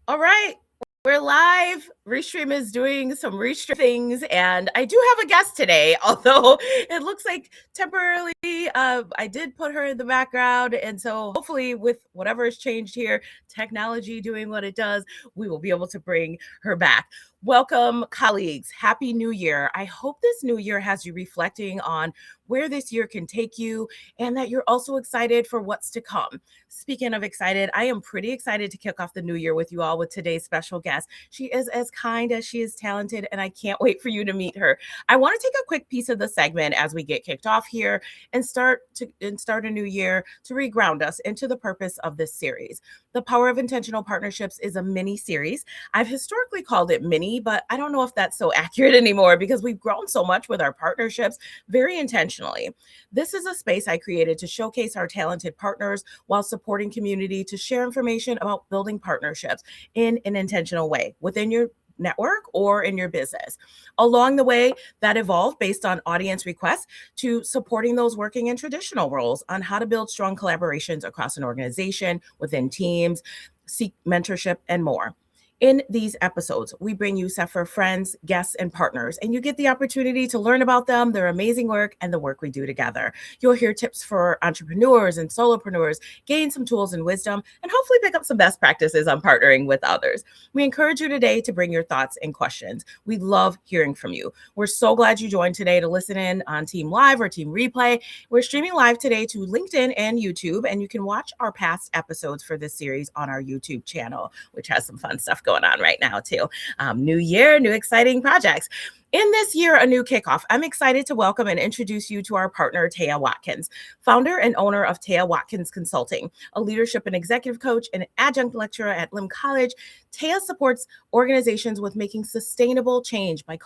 All right, we're live. Restream is doing some Restream things, and I do have a guest today, although it looks like temporarily I did put her in the background. And so hopefully, with whatever has changed here, technology doing what it does, we will be able to bring her back. Welcome, colleagues. Happy New Year. I hope this new year has you reflecting on where this year can take you and that you're also excited for what's to come. Speaking of excited, I am pretty excited to kick off the new year with you all with today's special guest. She is as kind as she is talented, and I can't wait for you to meet her. I want to take a quick piece of the segment as we get kicked off here and start a new year to reground us into the purpose of this series. The Power of Intentional Partnerships is a mini series. I've historically called it mini, but I don't know if that's so accurate anymore because we've grown so much with our partnerships very intentionally. This is a space I created to showcase our talented partners while supporting community to share information about building partnerships in an intentional way within your network or in your business. Along the way, that evolved based on audience requests to supporting those working in traditional roles on how to build strong collaborations across an organization, within teams, seek mentorship, and more. In these episodes, we bring you CEPHR friends, guests, and partners, and you get the opportunity to learn about them, their amazing work, and the work we do together. You'll hear tips for entrepreneurs and solopreneurs, gain some tools and wisdom, and hopefully pick up some best practices on partnering with others. We encourage you today to bring your thoughts and questions. We love hearing from you. We're so glad you joined today to listen in on Team Live or Team Replay. We're streaming live today to LinkedIn and YouTube, and you can watch our past episodes for this series on our YouTube channel, which has some fun stuff going on right now too. New year, new exciting projects. In this Year-Anew kickoff, I'm excited to welcome and introduce you to our partner, Théa Watkins, founder and owner of Théa Watkins Consulting, a leadership and executive coach and an adjunct lecturer at Lim College. Théa supports organizations with making sustainable change by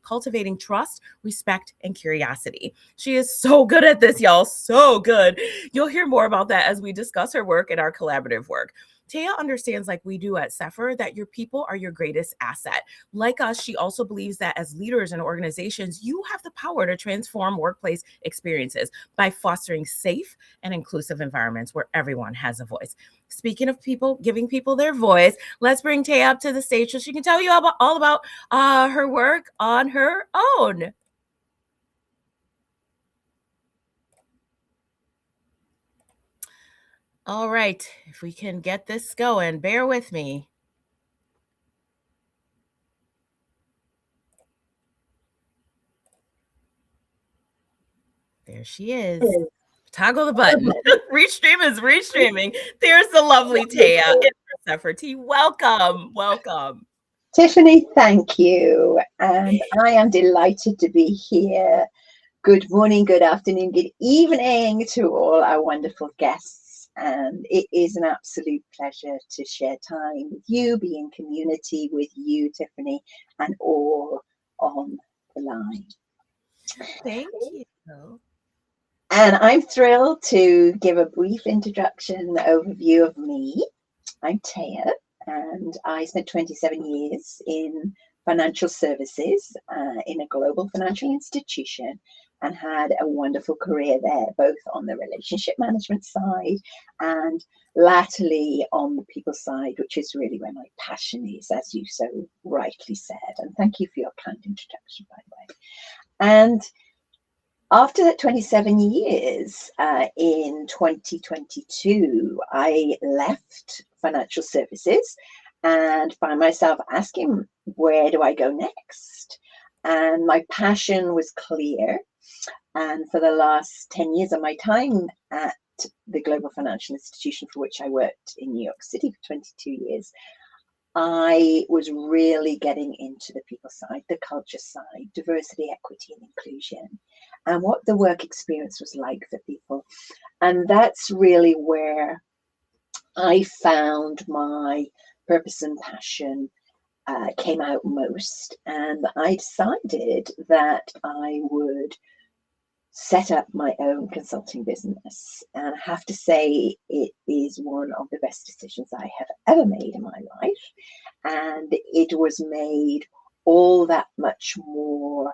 cultivating trust, respect, and curiosity. She is so good at this, y'all, so good. You'll hear more about that as we discuss her work and our collaborative work. Théa understands, like we do at CEPHR, that your people are your greatest asset. Like us, she also believes that as leaders and organizations, you have the power to transform workplace experiences by fostering safe and inclusive environments where everyone has a voice. Speaking of people, giving people their voice, let's bring Théa up to the stage so she can tell you all about her work on her own. All right, if we can get this going, bear with me. There she is. Toggle the button. Restream is restreaming. There's the lovely Théa in her CEPHR. Welcome. Welcome. Tiffany, thank you. And I am delighted to be here. Good morning, good afternoon, good evening to all our wonderful guests. And it is an absolute pleasure to share time with you, be in community with you, Tiffany, and all on the line. Thank you. And I'm thrilled to give a brief introduction, overview of me. I'm Théa, and I spent 27 years in financial services in a global financial institution and had a wonderful career there, both on the relationship management side and latterly on the people side, which is really where my passion is, as you so rightly said. And thank you for your kind introduction, by the way. And after that 27 years, in 2022, I left financial services and found myself asking, where do I go next? And my passion was clear. And for the last 10 years of my time at the global financial institution for which I worked in New York City for 22 years, I was really getting into the people side, the culture side, diversity, equity, and inclusion, and what the work experience was like for people. And that's really where I found my purpose and passion came out most. And I decided that I would set up my own consulting business. And I have to say, it is one of the best decisions I have ever made in my life. And it was made all that much more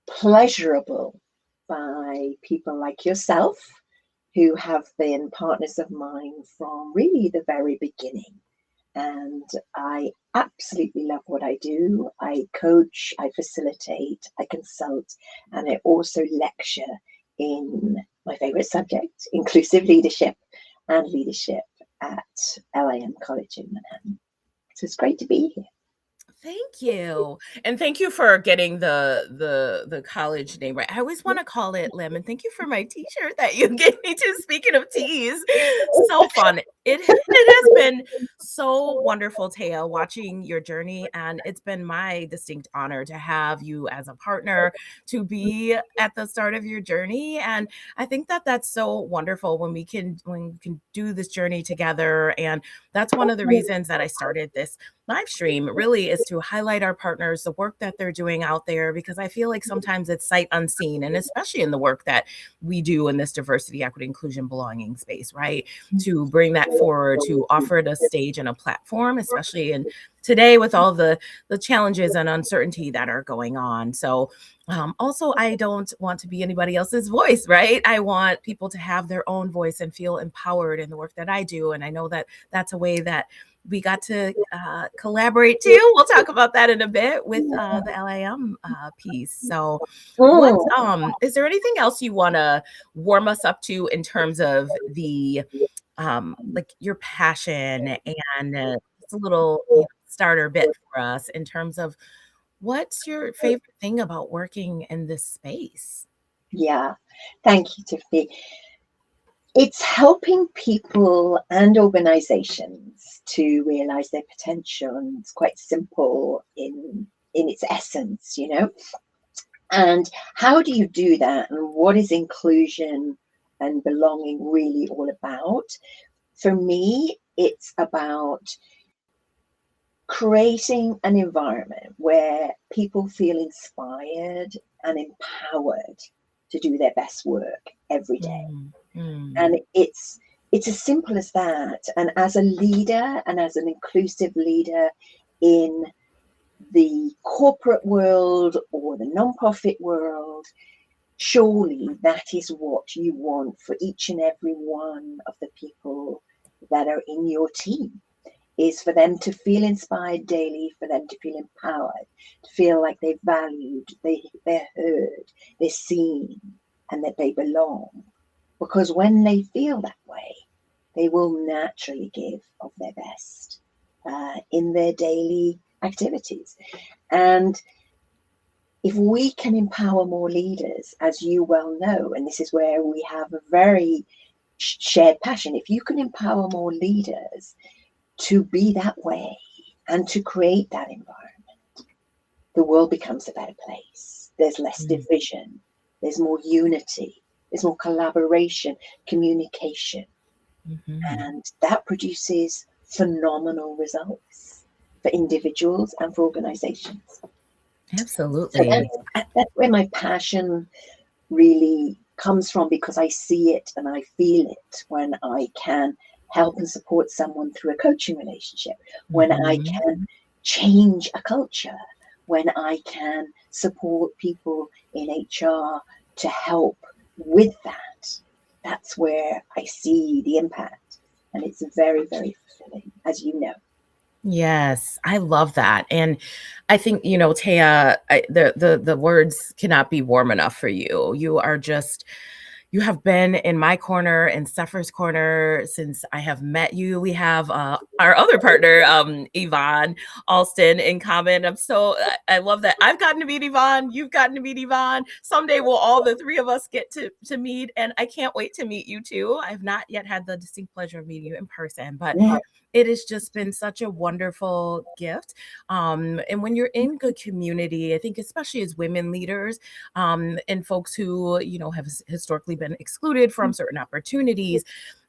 pleasurable by people like yourself, who have been partners of mine from really the very beginning. and I absolutely love what I do. I coach, I facilitate, I consult, and I also lecture in my favorite subject, inclusive leadership and leadership at LIM College in Manhattan. So it's great to be here. Thank you. And thank you for getting the college name right. I always want to call it Lim. And thank you for my t-shirt that you gave me too. Speaking of teas, so fun. It has been so wonderful, Théa, watching your journey. And it's been my distinct honor to have you as a partner, to be at the start of your journey. And I think that that's so wonderful when we can do this journey together. And that's one of the reasons that I started this live stream, really, is to highlight our partners, the work that they're doing out there, because I feel like sometimes it's sight unseen, and especially in the work that we do in this diversity, equity, inclusion, belonging space, right? To bring that forward, to offer it a stage and a platform, especially in today with all the challenges and uncertainty that are going on. So also, I don't want to be anybody else's voice, right? I want people to have their own voice and feel empowered in the work that I do. And I know that that's a way that we got to collaborate too. We'll talk about that in a bit with the LIM piece. So what is there anything else you want to warm us up to in terms of the like your passion and just a little starter bit for us in terms of what's your favorite thing about working in this space? Yeah, thank you, Tiffany. It's helping people and organizations to realize their potential, and it's quite simple in its essence, you know. And how do you do that, and what is inclusion and belonging really all about? For me, it's about creating an environment where people feel inspired and empowered to do their best work every day. And it's as simple as that. And as a leader, and as an inclusive leader in the corporate world or the nonprofit world, surely that is what you want for each and every one of the people that are in your team, is for them to feel inspired daily, for them to feel empowered, to feel like they're valued, they're heard, they're seen, and that they belong. Because when they feel that way, they will naturally give of their best in their daily activities. And if we can empower more leaders, as you well know, and this is where we have a very shared passion, if you can empower more leaders to be that way and to create that environment, the world becomes a better place. There's less division, there's more unity, there's more collaboration, communication, and that produces phenomenal results for individuals and for organizations. Absolutely. So that's where my passion really comes from, because I see it and I feel it when I can help and support someone through a coaching relationship, when I can change a culture, when I can support people in HR to help with that. That's where I see the impact, and it's very, very fulfilling, as you know. Yes, I love that. And I think, Théa, the words cannot be warm enough for you. You have been in my corner and CEPHR's corner since I have met you. We have our other partner, Yvonne Alston, in common. I love that I've gotten to meet Yvonne. You've gotten to meet Yvonne. Someday we'll all, the three of us, get to meet. And I can't wait to meet you too. I've not yet had the distinct pleasure of meeting you in person, but it has just been such a wonderful gift. And when you're in good community, I think especially as women leaders, and folks who, have historically been excluded from certain opportunities,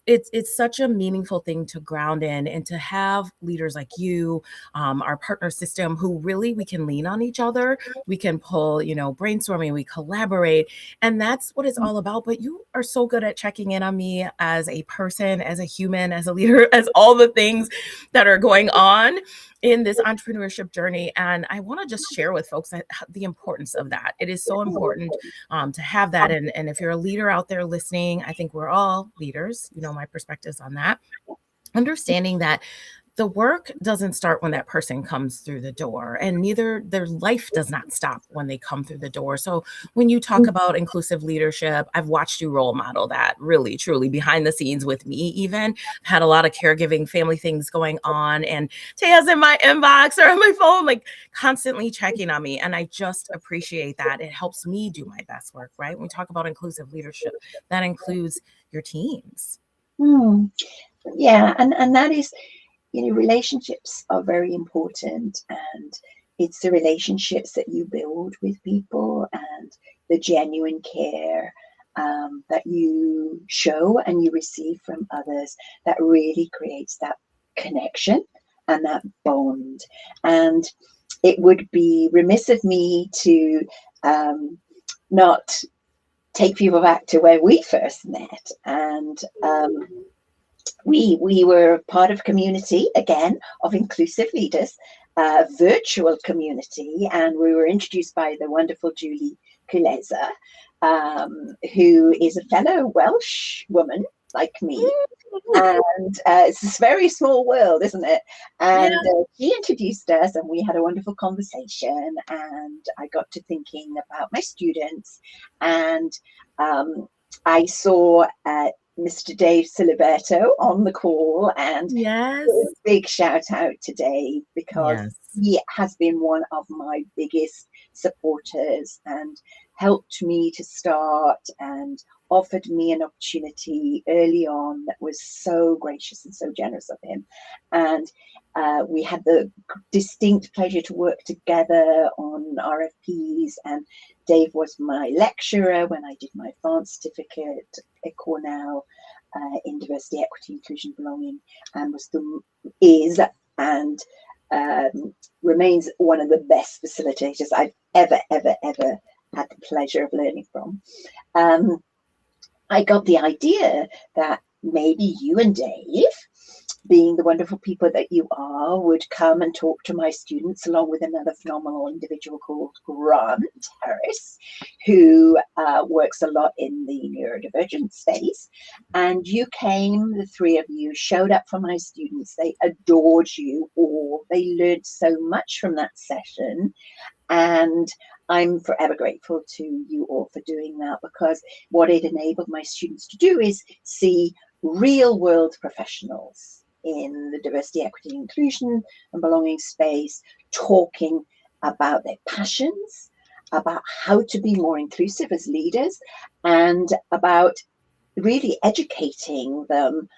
it's such a meaningful thing to ground in, and to have leaders like you, our partner system, who really, we can lean on each other. We can pull, brainstorming, we collaborate, and that's what it's all about. But you are so good at checking in on me as a person, as a human, as a leader, as all the things that are going on in this entrepreneurship journey. And I want to just share with folks the importance of that. It is so important to have that. And if you're a leader out there listening, I think we're all leaders, my perspectives on that. Understanding that the work doesn't start when that person comes through the door, and neither their life does not stop when they come through the door. So when you talk about inclusive leadership, I've watched you role model that really, truly behind the scenes with me, even had a lot of caregiving family things going on, and Taya's in my inbox or on my phone, like constantly checking on me. And I just appreciate that. It helps me do my best work, right? When we talk about inclusive leadership, that includes your teams. Yeah, and that is, relationships are very important, and it's the relationships that you build with people and the genuine care that you show and you receive from others that really creates that connection and that bond. And it would be remiss of me to not take people back to where we first met. And we were part of a community, again, of inclusive leaders, a virtual community, and we were introduced by the wonderful Julie Kuleza, who is a fellow Welsh woman like me. And it's this very small world, isn't it? And she introduced us, and we had a wonderful conversation, and I got to thinking about my students, and I saw Mr. Dave Siliberto on the call, and Yes. a big shout out to Dave, because he has been one of my biggest supporters and helped me to start and offered me an opportunity early on that was so gracious and so generous of him. And we had the distinct pleasure to work together on RFPs, and Dave was my lecturer when I did my advanced certificate at Cornell in diversity, equity, inclusion, belonging, and is and remains one of the best facilitators I've ever had the pleasure of learning from. I got the idea that maybe you and Dave, being the wonderful people that you are, would come and talk to my students, along with another phenomenal individual called Grant Harris, who works a lot in the neurodivergent space. And you came, the three of you, showed up for my students. They adored you all. They learned so much from that session. And I'm forever grateful to you all for doing that, because what it enabled my students to do is see real world professionals in the diversity, equity, inclusion and belonging space talking about their passions, about how to be more inclusive as leaders, and about really educating them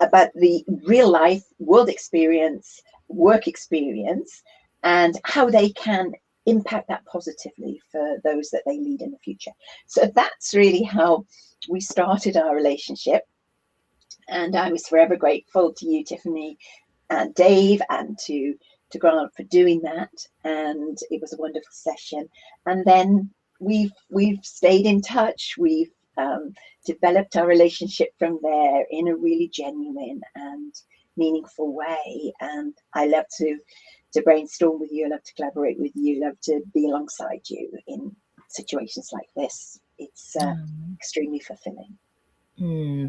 about the real life world experience, work experience, and how they can impact that positively for those that they lead in the future. So that's really how we started our relationship. And I was forever grateful to you, Tiffany, and Dave, and to Grant for doing that. And it was a wonderful session. And then we've stayed in touch. We've developed our relationship from there in a really genuine and meaningful way. And I love to brainstorm with you. I love to collaborate with you. I love to be alongside you in situations like this. It's extremely fulfilling.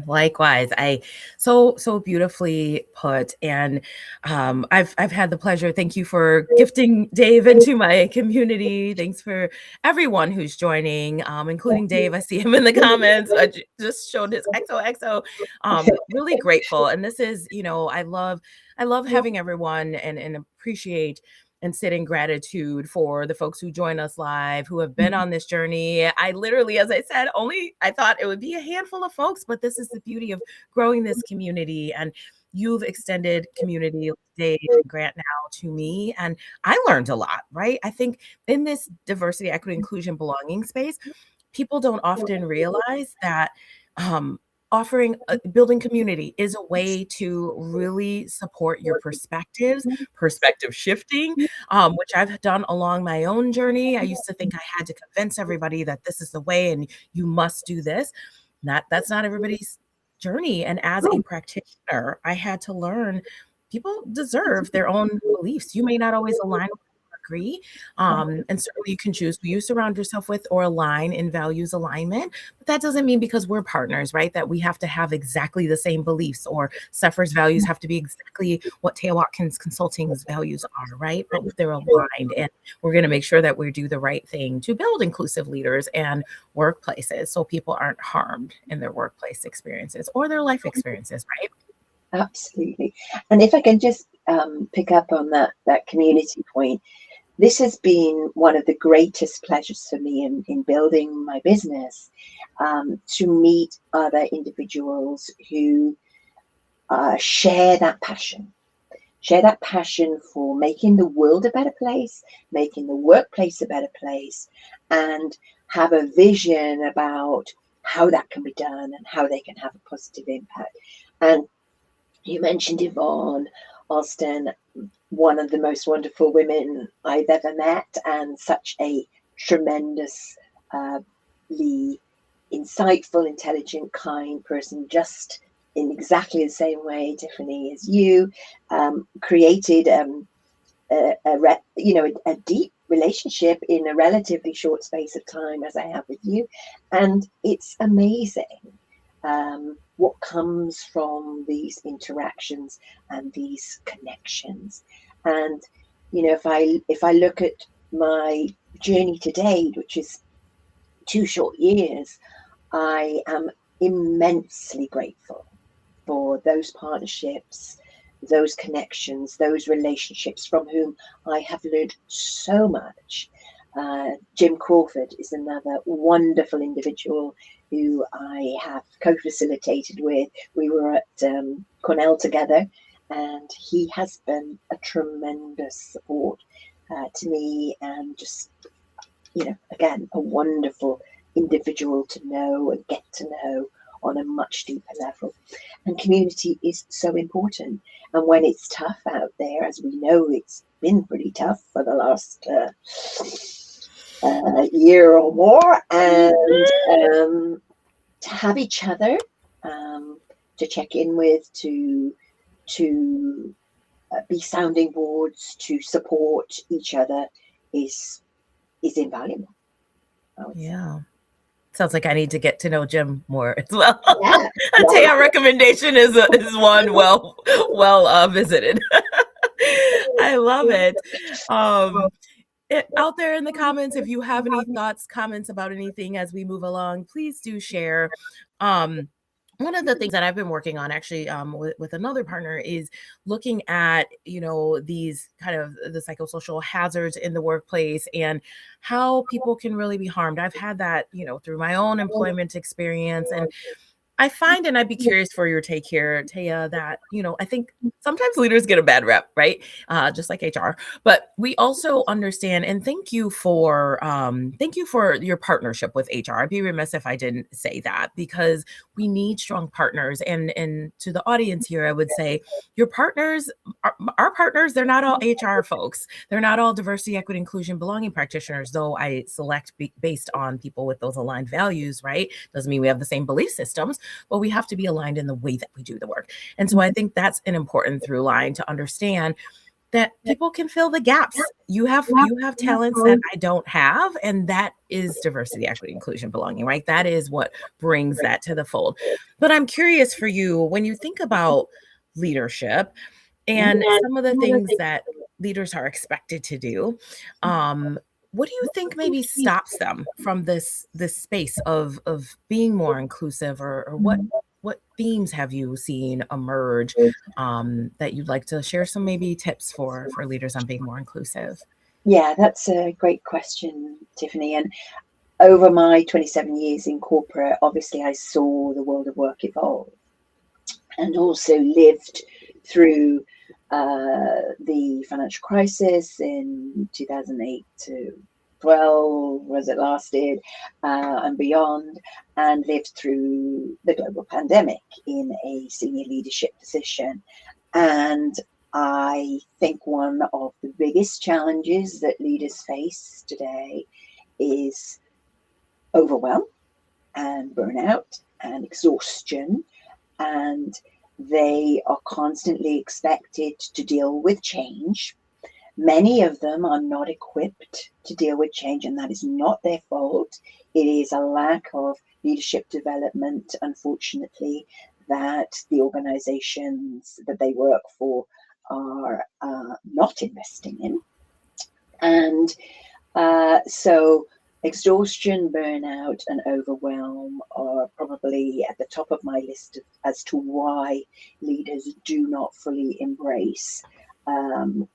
Likewise, I so beautifully put, and I've had the pleasure. Thank you for gifting Dave into my community. Thanks for everyone who's joining, including Dave. I see him in the comments. I just showed his XOXO. Really grateful, and this is, I love having everyone and appreciate and sit in gratitude for the folks who join us live, who have been on this journey. I literally, as I said, I thought it would be a handful of folks, but this is the beauty of growing this community. And you've extended community, Dave and Grant, now to me. And I learned a lot, right? I think in this diversity, equity, inclusion, belonging space, people don't often realize that building community is a way to really support your perspective shifting, which I've done along my own journey. I used to think I had to convince everybody that this is the way and you must do this. That's not everybody's journey. And as a practitioner, I had to learn people deserve their own beliefs. You may not always align with agree. And certainly you can choose who you surround yourself with or align in values alignment. But that doesn't mean because we're partners, right, that we have to have exactly the same beliefs, or CEPHR's values have to be exactly what Théa Watkins Consulting's values are, right? But they're aligned, and we're going to make sure that we do the right thing to build inclusive leaders and workplaces so people aren't harmed in their workplace experiences or their life experiences, right? Absolutely. And if I can just pick up on that community point, this has been one of the greatest pleasures for me in building my business, to meet other individuals who share that passion for making the world a better place, making the workplace a better place, and have a vision about how that can be done and how they can have a positive impact. And you mentioned Yvonne Alston, one of the most wonderful women I've ever met, and such a tremendously insightful, intelligent, kind person, just in exactly the same way, Tiffany, as you, created a deep relationship in a relatively short space of time, as I have with you. And it's amazing what comes from these interactions and these connections. And if I look at my journey to date, which is 2 short years, I am immensely grateful for those partnerships, those connections, those relationships from whom I have learned so much. Jim Crawford is another wonderful individual who I have co-facilitated with. We were at Cornell together, and he has been a tremendous support to me, and just, again, a wonderful individual to know and get to know on a much deeper level. And community is so important. And when it's tough out there, as we know, it's been pretty tough for the last year or more, and to have each other to check in with, to be sounding boards, to support each other is invaluable. Yeah. Sounds like I need to get to know Jim more as well. Yeah. A Théa recommendation is one well visited. I love it. Out there in the comments, if you have any thoughts, comments about anything as we move along, please do share. One of the things that I've been working on actually with another partner is looking at, these kind of the psychosocial hazards in the workplace and how people can really be harmed. I've had that, through my own employment experience. And I find, and I'd be curious for your take here, Théa, that, I think sometimes leaders get a bad rep, right? Just like HR, but we also understand, and thank you for your partnership with HR. I'd be remiss if I didn't say that, because we need strong partners. And to the audience here, I would say your partners, our partners, they're not all HR folks. They're not all diversity, equity, inclusion, belonging practitioners, though I select based on people with those aligned values, right? Doesn't mean we have the same belief systems, but we have to be aligned in the way that we do the work. And so I think that's an important through line to understand that people can fill the gaps. You have talents that I don't have, and that is diversity, equity, inclusion, belonging, right? That is what brings that to the fold. But I'm curious for you, when you think about leadership and some of the things that leaders are expected to do, what do you think maybe stops them from this space of being more inclusive, or what themes have you seen emerge that you'd like to share some maybe tips for leaders on being more inclusive? Yeah, that's a great question, Tiffany. And over my 27 years in corporate, obviously I saw the world of work evolve, and also lived through the financial crisis in 2008 to 12, as it lasted, and beyond, and lived through the global pandemic in a senior leadership position. And I think one of the biggest challenges that leaders face today is overwhelm and burnout and exhaustion, and they are constantly expected to deal with change, Many of them are not equipped to deal with change, and that is not their fault. It is a lack of leadership development, unfortunately, that the organizations that they work for are not investing in. And so exhaustion, burnout, and overwhelm are probably at the top of my list as to why leaders do not fully embrace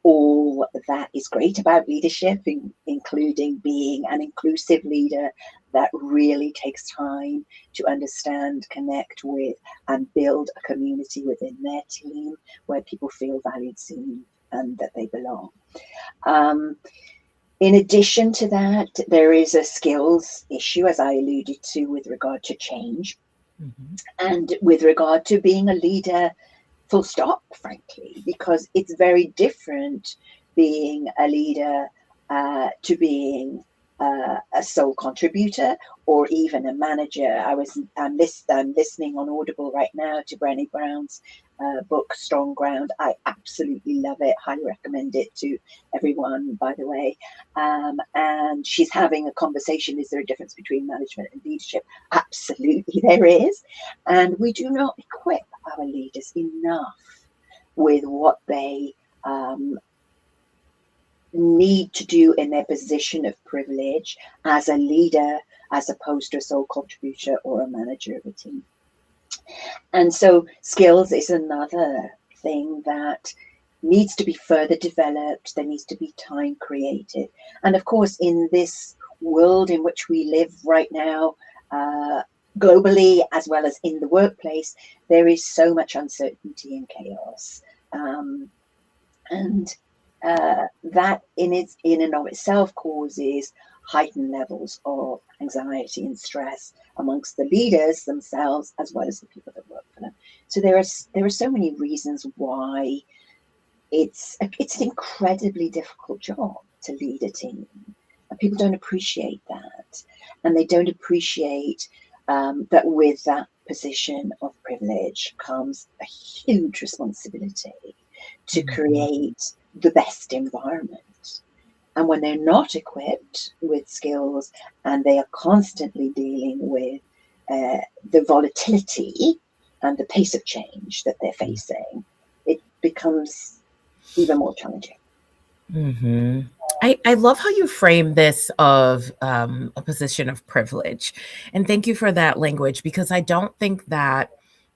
all that is great about leadership, including being an inclusive leader that really takes time to understand, connect with, and build a community within their team where people feel valued, seen, and that they belong. In addition to that, there is a skills issue, as I alluded to, with regard to change, and with regard to being a leader, full stop, frankly, because it's very different being a leader to being a sole contributor or even a manager. I'm listening on Audible right now to Brené Brown's book Strong Ground. I absolutely love it. Highly recommend it to everyone, by the way. And she's having a conversation. Is there a difference between management and leadership? Absolutely there is. And we do not equip our leaders enough with what they need to do in their position of privilege as a leader, as opposed to a sole contributor or a manager of a team. And so skills is another thing that needs to be further developed. There needs to be time created. And of course, in this world in which we live right now, globally, as well as in the workplace, there is so much uncertainty and chaos. That in and of itself causes heightened levels of anxiety and stress amongst the leaders themselves, as well as the people that work for them. So there are so many reasons why it's an incredibly difficult job to lead a team, and people don't appreciate that, and they don't appreciate that with that position of privilege comes a huge responsibility to create the best environment. And when they're not equipped with skills and they are constantly dealing with the volatility and the pace of change that they're facing, it becomes even more challenging. Mm-hmm. I love how you frame this of a position of privilege. And thank you for that language, because I don't think that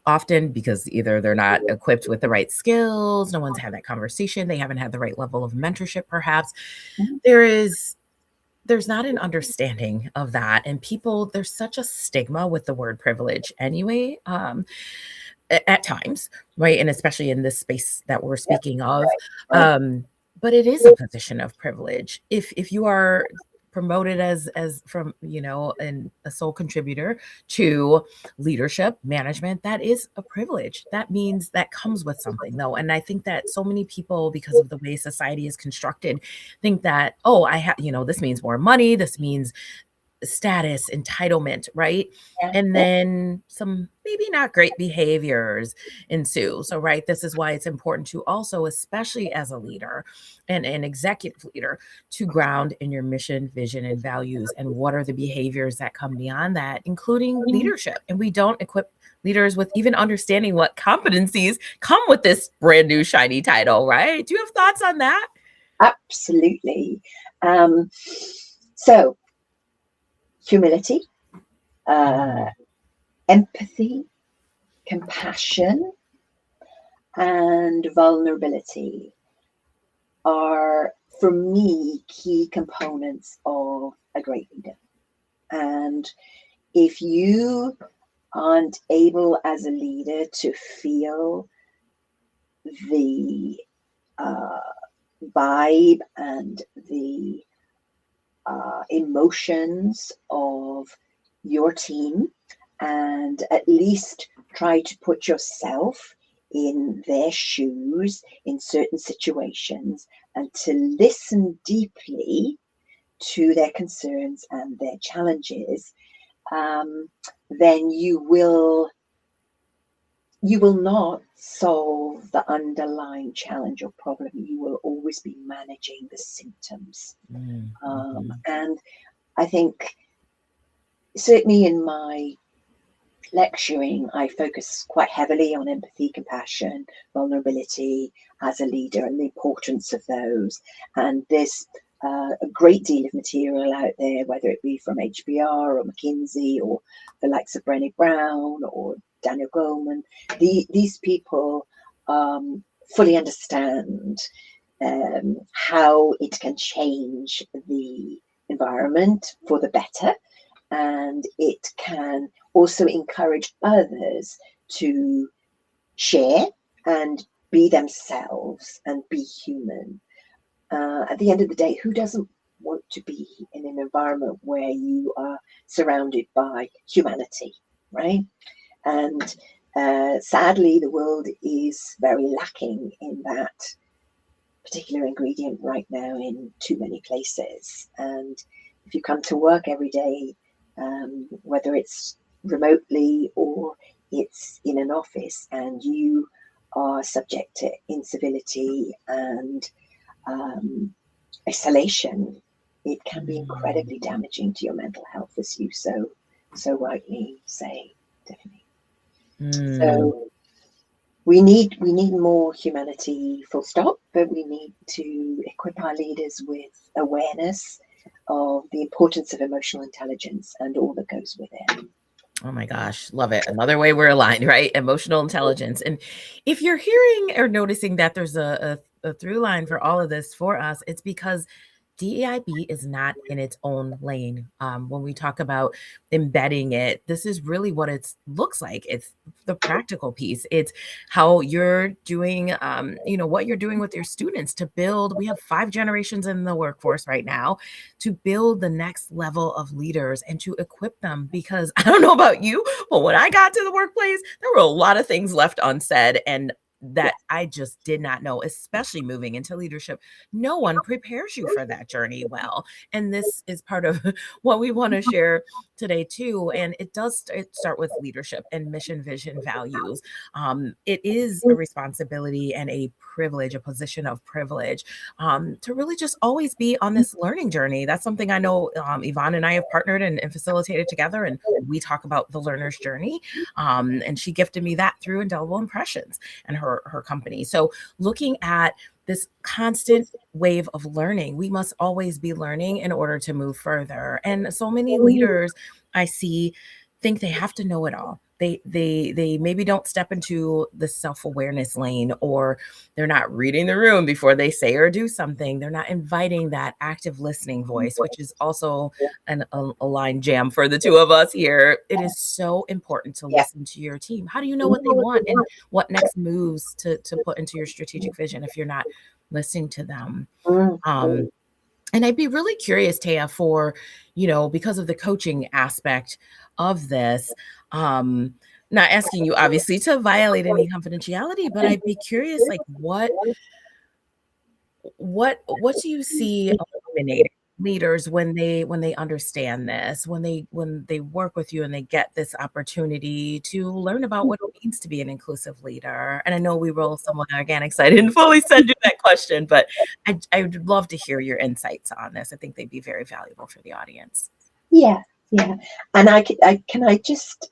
often, because either they're not equipped with the right skills, no one's had that conversation, they haven't had the right level of mentorship, perhaps. There's not an understanding of that. And people, there's such a stigma with the word privilege anyway. At times, right? And especially in this space that we're speaking of. But it is a position of privilege. If you are promoted as from, and a sole contributor to leadership, management, that is a privilege. That means that comes with something, though. And I think that so many people, because of the way society is constructed, think that, oh, I have, this means more money. This means status, entitlement, right? And then some maybe not great behaviors ensue. So, right, this is why it's important to also, especially as a leader and an executive leader, to ground in your mission, vision, and values. And what are the behaviors that come beyond that, including leadership? And we don't equip leaders with even understanding what competencies come with this brand new shiny title, right? Do you have thoughts on that? Absolutely. So humility, empathy, compassion, and vulnerability are, for me, key components of a great leader. And if you aren't able as a leader to feel the vibe and the emotions of your team, and at least try to put yourself in their shoes in certain situations, and to listen deeply to their concerns and their challenges, then you will you will not solve the underlying challenge or problem. You will always be managing the symptoms. And I think certainly in my lecturing, I focus quite heavily on empathy, compassion, vulnerability as a leader and the importance of those. And there's a great deal of material out there, whether it be from HBR or McKinsey or the likes of Brené Brown or Daniel Goleman. These people fully understand how it can change the environment for the better, and it can also encourage others to share and be themselves and be human. At the end of the day, who doesn't want to be in an environment where you are surrounded by humanity, right? And sadly, the world is very lacking in that particular ingredient right now in too many places. And if you come to work every day, whether it's remotely or it's in an office, and you are subject to incivility and isolation, it can be incredibly damaging to your mental health, as you so rightly say, Tiffany. So we need more humanity, full stop, but we need to equip our leaders with awareness of the importance of emotional intelligence and all that goes with it. Oh my gosh, love it. Another way we're aligned, right? Emotional intelligence. And if you're hearing or noticing that there's a through line for all of this for us, it's because DEIB is not in its own lane. When we talk about embedding it, this is really what it looks like. It's the practical piece. It's how you're doing, what you're doing with your students to build. We have 5 generations in the workforce right now to build the next level of leaders and to equip them. Because I don't know about you, but when I got to the workplace, there were a lot of things left unsaid and that I just did not know, especially moving into leadership. No one prepares you for that journey well. And this is part of what we want to share today too. And it does start with leadership and mission, vision, values. It is a responsibility and a privilege, a position of privilege, to really just always be on this learning journey. That's something I know Yvonne and I have partnered and facilitated together. And we talk about the learner's journey. And she gifted me that through Indelible Impressions and her company. So looking at this constant wave of learning, we must always be learning in order to move further. And so many leaders I see think they have to know it all. They maybe don't step into the self-awareness lane, or they're not reading the room before they say or do something. They're not inviting that active listening voice, which is also a line jam for the two of us here. It is so important to listen to your team. How do you know what they want and what next moves to put into your strategic vision if you're not listening to them? And I'd be really curious, Théa, for, because of the coaching aspect of this, not asking you obviously to violate any confidentiality, but I'd be curious, like what do you see eliminating leaders when they understand this, when they work with you and they get this opportunity to learn about what it means to be an inclusive leader? And I know we roll someone organic, so I didn't fully send you that question, but I would love to hear your insights on this. I think they'd be very valuable for the audience. Yeah. And can I just,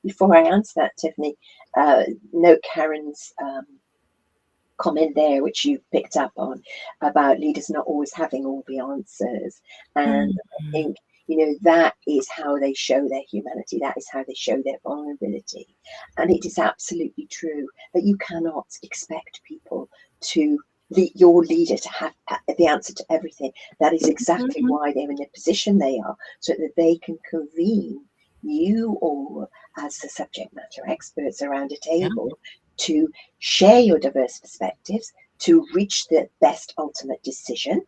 before I answer that, Tiffany, note Karen's comment there, which you picked up on, about leaders not always having all the answers. And I think, that is how they show their humanity. That is how they show their vulnerability. And it is absolutely true that you cannot expect people your leader to have the answer to everything. That is exactly why they're in the position they are, so that they can convene you all as the subject matter experts around a table to share your diverse perspectives, to reach the best ultimate decision.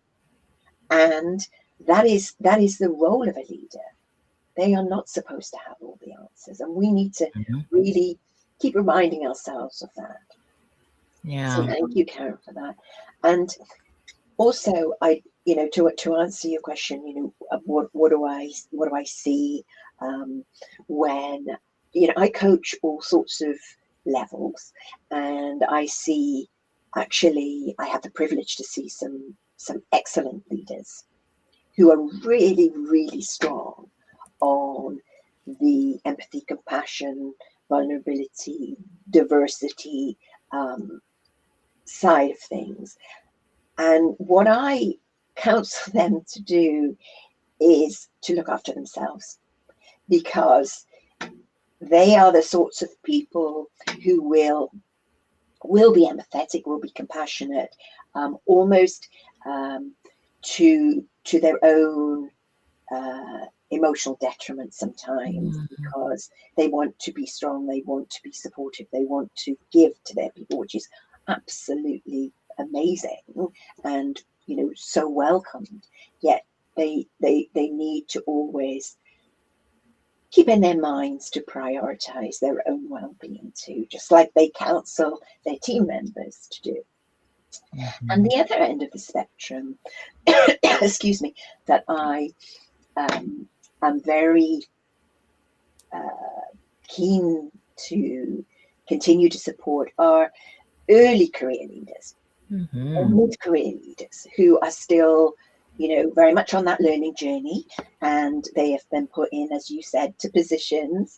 And that is the role of a leader. They are not supposed to have all the answers, and we need to really keep reminding ourselves of that. So thank you, Karen, for that. And also, to answer your question, what do I see when I coach all sorts of levels, and I see, actually, I have the privilege to see some excellent leaders who are really, really strong on the empathy, compassion, vulnerability, diversity side of things. And what I counsel them to do is to look after themselves, because they are the sorts of people who will be empathetic, will be compassionate, almost to their own emotional detriment sometimes, because they want to be strong, they want to be supportive, they want to give to their people, which is absolutely amazing and, you know, so welcomed. Yet they need to always keep in their minds to prioritize their own well-being too, just like they counsel their team members to do. And the other end of the spectrum, excuse me, that I am very keen to continue to support are early career leaders or mid-career leaders who are still, you know, very much on that learning journey, and they have been put in, as you said, to positions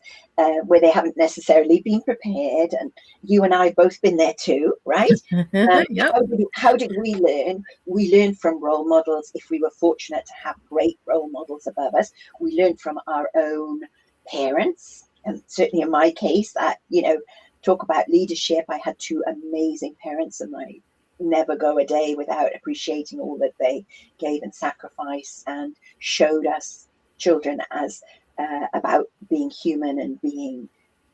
where they haven't necessarily been prepared. And you and I have both been there too, right? Yep. How did we learn? We learned from role models. If we were fortunate to have great role models above us, we learned from our own parents. And certainly in my case, that, you know, talk about leadership, I had two amazing parents, and I never go a day without appreciating all that they gave and sacrificed and showed us children as about being human and being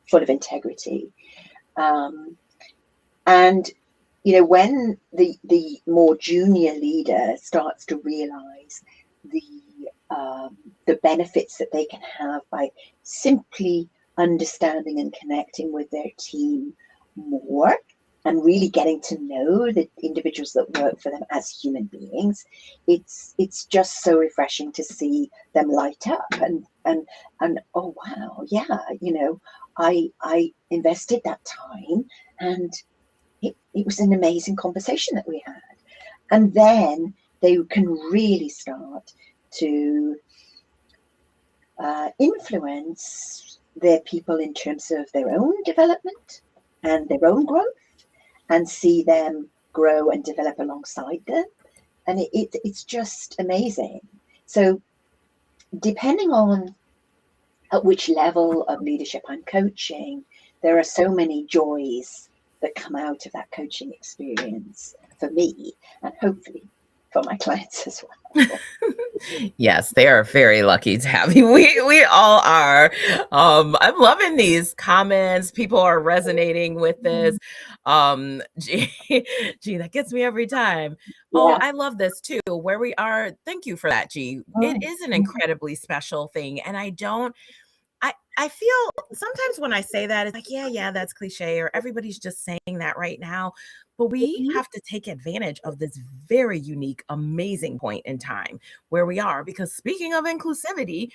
full of integrity. And, you know, when the more junior leader starts to realize the benefits that they can have by simply understanding and connecting with their team more, and really getting to know the individuals that work for them as human beings, it's just so refreshing to see them light up and oh wow, yeah, you know, I invested that time, and it was an amazing conversation that we had. And then they can really start to influence their people in terms of their own development and their own growth, and see them grow and develop alongside them. And it's just amazing. So depending on at which level of leadership I'm coaching, there are so many joys that come out of that coaching experience for me, and hopefully for my clients as well. Yes, they are very lucky to have you. We all are. I'm loving these comments. People are resonating with this. Gee, that gets me every time. Oh, Yeah. I love this too. Where we are. Thank you for that, G. It is an incredibly special thing, and I feel sometimes when I say that, it's like, yeah, that's cliche, or everybody's just saying that right now. But we have to take advantage of this very unique, amazing point in time where we are. Because speaking of inclusivity,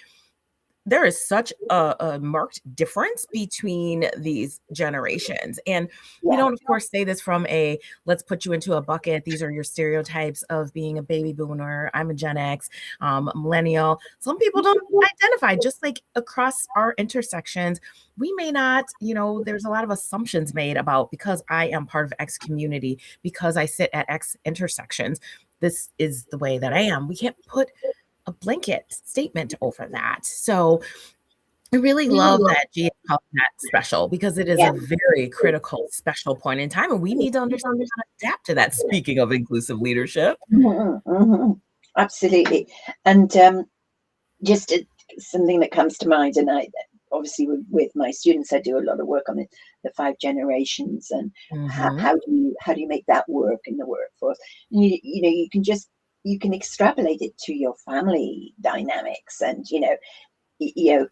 there is such a marked difference between these generations. And we don't, of course, say this from a, let's put you into a bucket. These are your stereotypes of being a baby boomer. I'm a Gen X, millennial. Some people don't identify, just like across our intersections. We may not, you know, there's a lot of assumptions made about, because I am part of X community, because I sit at X intersections, this is the way that I am. We can't put a blanket statement over that. So I really love that G is calling that special, because it is a very critical, special point in time. And we need to understand how to adapt to that, speaking of inclusive leadership. Absolutely. And just something that comes to mind, and I obviously with my students, I do a lot of work on the 5 generations, and how do you make that work in the workforce? You know, you can extrapolate it to your family dynamics, and you know,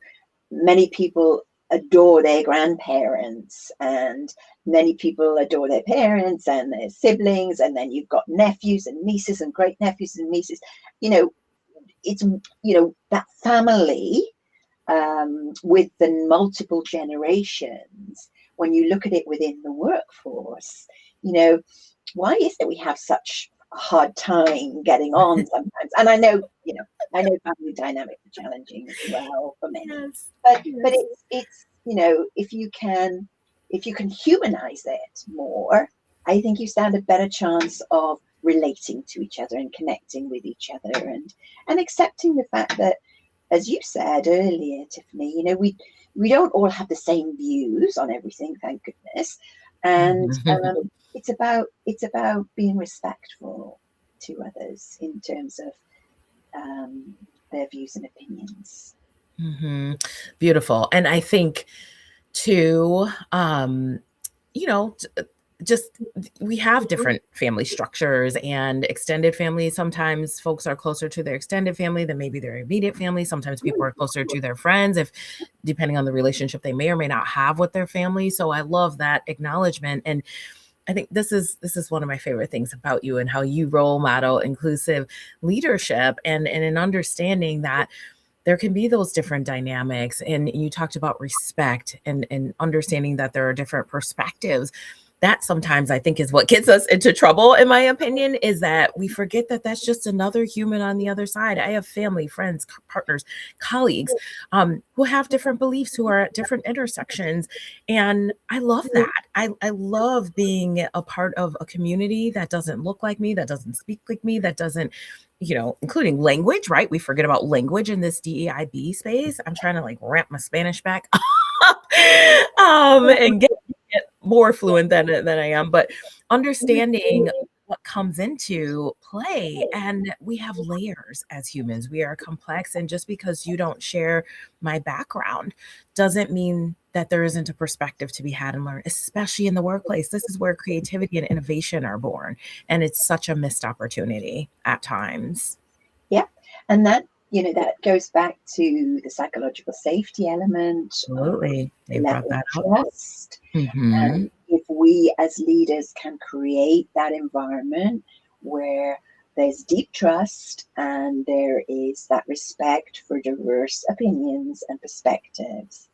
many people adore their grandparents, and many people adore their parents and their siblings, and then you've got nephews and nieces and great nephews and nieces. You know, it's, you know, that family with the multiple generations when you look at it within the workforce, you know, why is it we have such a hard time getting on sometimes? And I know, you know, I know family dynamics are challenging as well for many. Yes. But Yes. it's you know, if you can humanize it more, I think you stand a better chance of relating to each other and connecting with each other, and accepting the fact that, as you said earlier, Tiffany, you know, we don't all have the same views on everything, thank goodness. And it's about being respectful to others in terms of their views and opinions. Mm-hmm. Beautiful. And I think too, you know, just we have different family structures and extended families. Sometimes folks are closer to their extended family than maybe their immediate family. Sometimes people are closer to their friends, if depending on the relationship they may or may not have with their family. So I love that acknowledgement. And I think this is one of my favorite things about you and how you role model inclusive leadership and an understanding that there can be those different dynamics. And you talked about respect and understanding that there are different perspectives. That sometimes I think is what gets us into trouble, in my opinion, is that we forget that that's just another human on the other side. I have family, friends, partners, colleagues who have different beliefs, who are at different intersections. And I love that. I love being a part of a community that doesn't look like me, that doesn't speak like me, that doesn't, you know, including language, right? We forget about language in this DEIB space. I'm trying to like ramp my Spanish back up and get more fluent than I am, but understanding what comes into play. And we have layers as humans. We are complex. And just because you don't share my background doesn't mean that there isn't a perspective to be had and learned, especially in the workplace. This is where creativity and innovation are born. And it's such a missed opportunity at times. Yeah. And that, you know, that goes back to the psychological safety element, Absolutely. They brought level of that up. trust. Mm-hmm. If we as leaders can create that environment where there's deep trust and there is that respect for diverse opinions and perspectives,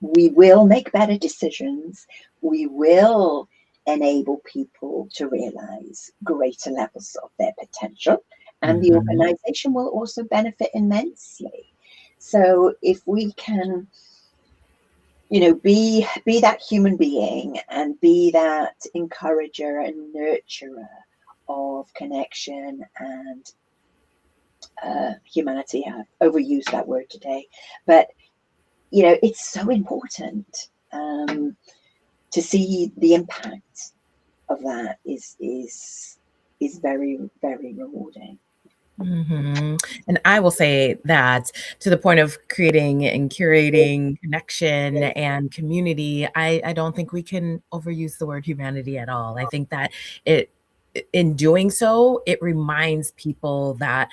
we will make better decisions. We will enable people to realize greater levels of their potential, and the organization will also benefit immensely. So if we can, you know, be that human being and be that encourager and nurturer of connection and humanity. I've overused that word today, but you know, it's so important to see the impact of that is very, very rewarding. Mm-hmm. And I will say that to the point of creating and curating connection and community, I don't think we can overuse the word humanity at all. I think that it, in doing so, it reminds people that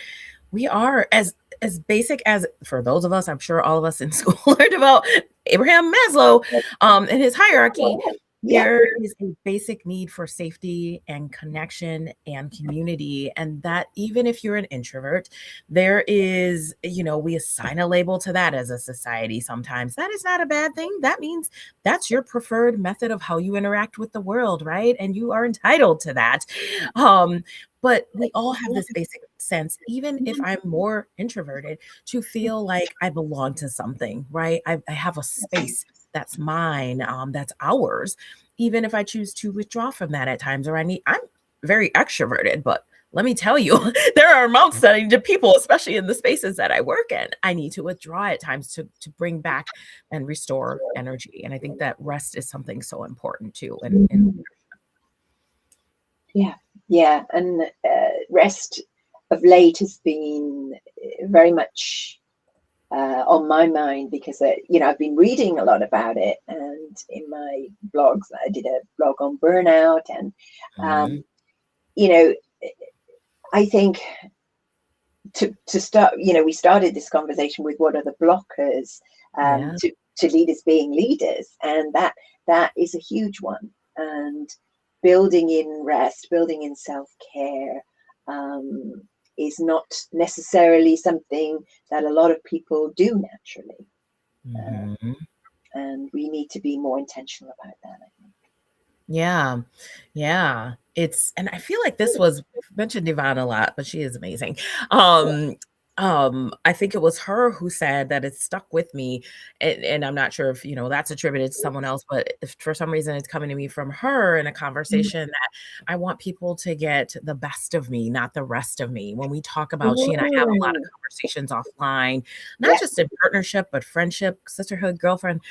we are as basic as, for those of us, I'm sure all of us in school learned about Abraham Maslow and his hierarchy. Yeah. There is a basic need for safety and connection and community. And that even if you're an introvert, there is, you know, we assign a label to that as a society sometimes. That is not a bad thing. That means that's your preferred method of how you interact with the world, right? And you are entitled to that. But we all have this basic sense, even if I'm more introverted, to feel like I belong to something, right? I have a space that's mine, that's ours, even if I choose to withdraw from that at times, or I'm very extroverted, but let me tell you, there are amounts that I need to people, especially in the spaces that I work in. I need to withdraw at times to bring back and restore energy. And I think that rest is something so important too. Yeah. And rest of late has been very much on my mind because you know, I've been reading a lot about it, and in my blogs, I did a blog on burnout, and you know, I think to start, you know, we started this conversation with what are the blockers to leaders being leaders, and that is a huge one. And building in rest, building in self-care is not necessarily something that a lot of people do naturally. and we need to be more intentional about that, I think. Yeah. Yeah. And I feel like this was we've mentioned Yvonne a lot, but she is amazing. Um, I think it was her who said that it stuck with me, and I'm not sure if, that's attributed to someone else, but if for some reason it's coming to me from her in a conversation that I want people to get the best of me, not the rest of me. When we talk about, she and I have a lot of conversations offline, not Yeah, just in partnership, but friendship, sisterhood, girlfriend.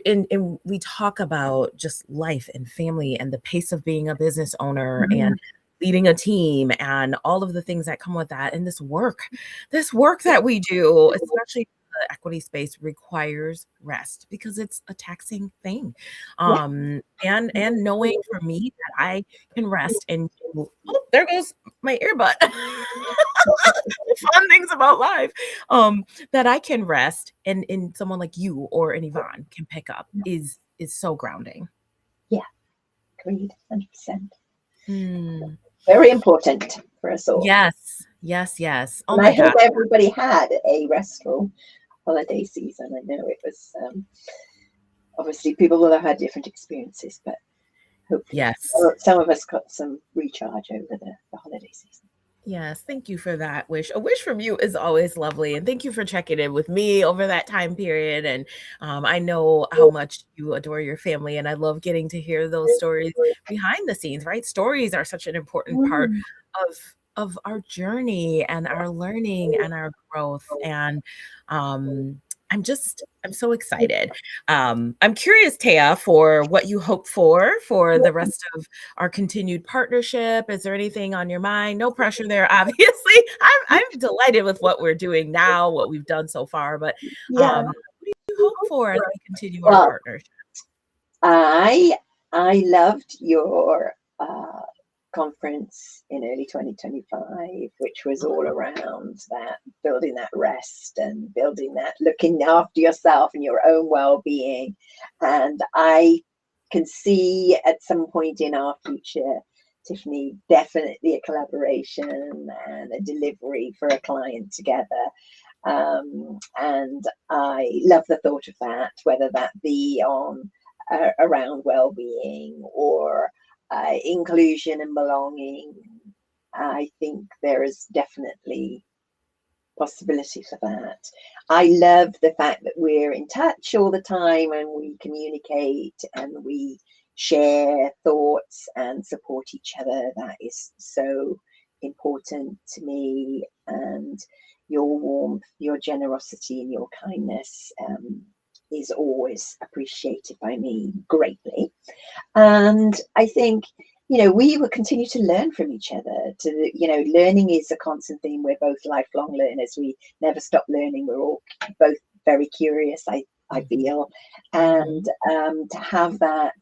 And we talk about just life and family and the pace of being a business owner and leading a team and all of the things that come with that. And this work that we do, especially the equity space, requires rest because it's a taxing thing. yeah, And knowing for me that I can rest and oh, there goes my earbud. Fun things about life. That I can rest and someone like you or an Yvonne can pick up is so grounding. yeah, agreed, 100%. Hmm. Very important for us all. Yes, yes, yes. Oh And I my hope God. everybody had a restful holiday season. I know it was obviously people will have had different experiences, but hopefully Yes. some of us got some recharge over the holiday season. Yes, thank you for that wish. A wish from you is always lovely, and thank you for checking in with me over that time period. And I know how much you adore your family, and I love getting to hear those stories behind the scenes. Right, stories are such an important part Mm. of our journey and our learning and our growth. And um, I'm so excited. I'm curious, Taya, for what you hope for the rest of our continued partnership. Is there anything on your mind? No pressure there, obviously. I'm delighted with what we're doing now, what we've done so far, but Yeah. what do you hope for as we continue our Well, partnership? I loved your conference in early 2025, which was all around that building that rest and building that looking after yourself and your own well-being. And I can see at some point in our future, Tiffany, definitely a collaboration and a delivery for a client together. And I love the thought of that, whether that be on around well-being or inclusion and belonging. I think there is definitely possibility for that. I love the fact that we're in touch all the time and we communicate and we share thoughts and support each other. That is so important to me. And your warmth, your generosity, and your kindness is always appreciated by me greatly. And I think, we will continue to learn from each other. Learning is a constant theme. We're both lifelong learners. We never stop learning. We're all both very curious, I feel. And to have that,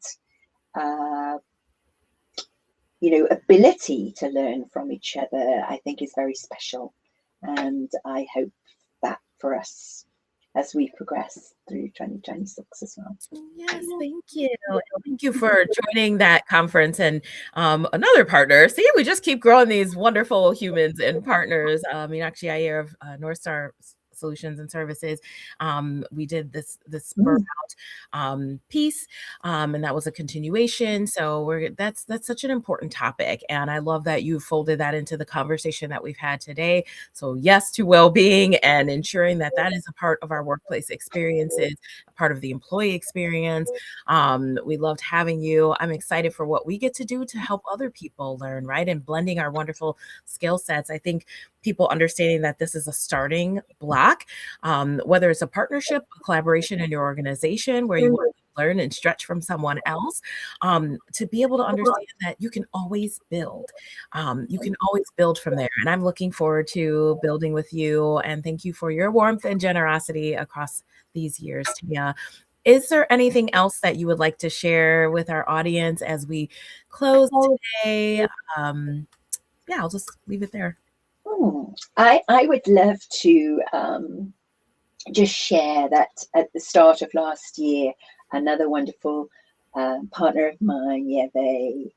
ability to learn from each other, I think is very special. And I hope that for us as we progress through 2026 as well. Yes, thank you. And thank you for joining that conference and another partner. See, we just keep growing these wonderful humans and partners. Actually, I hear of North Star Solutions and Services. We did this burnout piece, and that was a continuation. So that's such an important topic, and I love that you folded that into the conversation that we've had today. So yes to well-being and ensuring that that is a part of our workplace experiences, a part of the employee experience. We loved having you. I'm excited for what we get to do to help other people learn, right? And blending our wonderful skill sets. I think people understanding that this is a starting block, whether it's a partnership, a collaboration in your organization where you want to learn and stretch from someone else, to be able to understand that you can always build. You can always build from there. And I'm looking forward to building with you. And thank you for your warmth and generosity across these years, Tia. Is there anything else that you would like to share with our audience as we close today? Yeah, I'll just leave it there. I would love to just share that at the start of last year, another wonderful partner of mine, they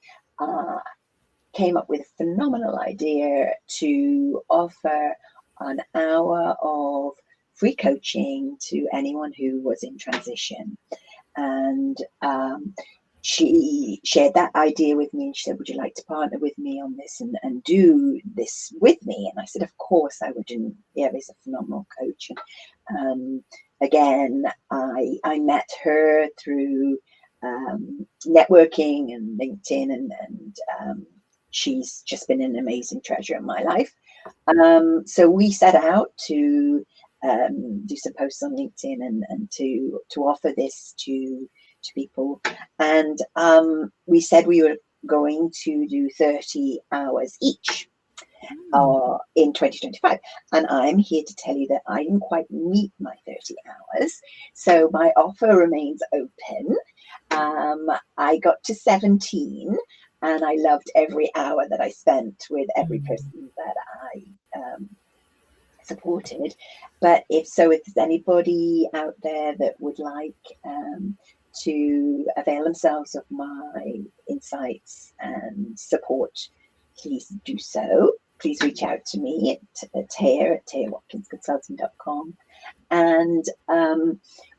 came up with a phenomenal idea to offer an hour of free coaching to anyone who was in transition. And she shared that idea with me, and she said, would you like to partner with me on this and do this with me? And I said, of course I would. And is a phenomenal coach. And again, I met her through networking and LinkedIn, and she's just been an amazing treasure in my life. So we set out to do some posts on LinkedIn and to offer this to people. And we said we were going to do 30 hours each in 2025. And I'm here to tell you that I didn't quite meet my 30 hours. So my offer remains open. I got to 17, and I loved every hour that I spent with every person that I supported. But if there's anybody out there that would like to avail themselves of my insights and support, please do so. Please reach out to me at Thea@ThéaWatkinsConsulting.com. And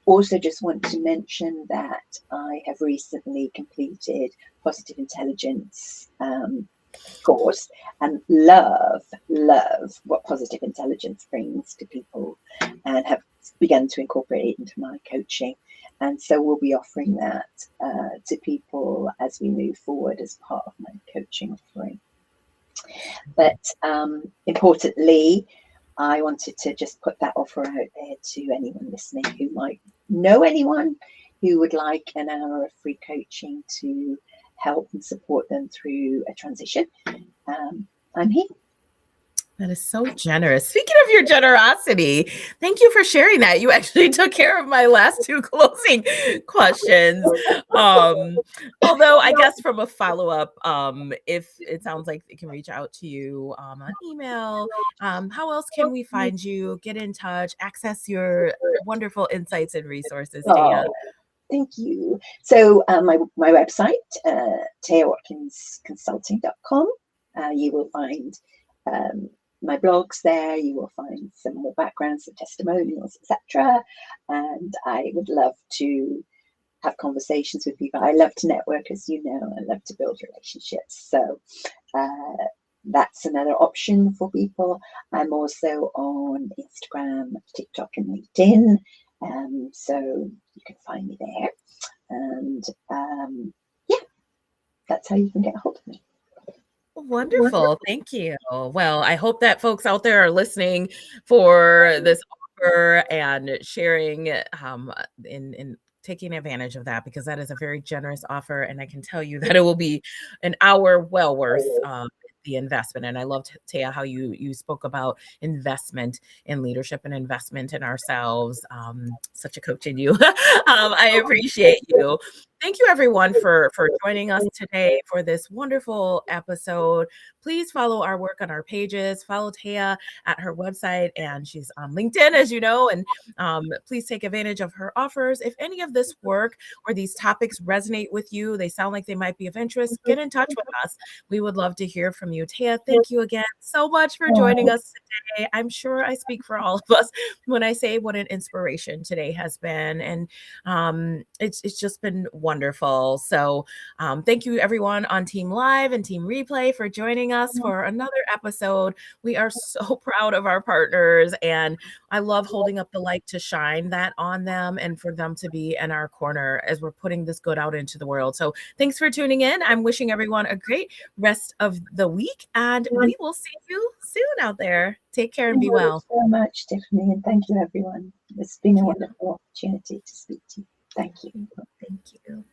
also just want to mention that I have recently completed Positive Intelligence course, and love what positive intelligence brings to people, and have begun to incorporate it into my coaching. And so we'll be offering that to people as we move forward as part of my coaching offering. But importantly, I wanted to just put that offer out there to anyone listening who might know anyone who would like an hour of free coaching to help and support them through a transition. I'm here. That is so generous. Speaking of your generosity, thank you for sharing that. You actually took care of my last two closing questions. Although I guess from a follow-up, if it sounds like they can reach out to you on email, how else can we find you, get in touch, access your wonderful insights and resources, Théa? Thank you. So my website, ThéaWatkinsConsulting.com. You will find my blogs there. You will find some more backgrounds, some testimonials, etc. And I would love to have conversations with people. I love to network, as you know. I love to build relationships. So that's another option for people. I'm also on Instagram, TikTok, and LinkedIn. So you can find me there. And that's how you can get a hold of me. Wonderful. Thank you. Well, I hope that folks out there are listening for this offer and sharing in taking advantage of that, because that is a very generous offer. And I can tell you that it will be an hour well worth the investment. And I loved, Théa, how you spoke about investment in leadership and investment in ourselves. Such a coach in you. I appreciate you. Thank you, everyone, for joining us today for this wonderful episode. Please follow our work on our pages. Follow Théa at her website, and she's on LinkedIn, as you know. And please take advantage of her offers. If any of this work or these topics resonate with you, they sound like they might be of interest, get in touch with us. We would love to hear from you. Théa, thank you again so much for joining us today. I'm sure I speak for all of us when I say what an inspiration today has been. And it's just been wonderful. So thank you, everyone on Team Live and Team Replay, for joining us for another episode. We are so proud of our partners, and I love holding up the light to shine that on them and for them to be in our corner as we're putting this good out into the world. So thanks for tuning in. I'm wishing everyone a great rest of the week, and we will see you soon out there. Take care and be well. Thank you so much, Tiffany, and thank you, everyone. It's been a wonderful opportunity to speak to you. Thank you. Thank you.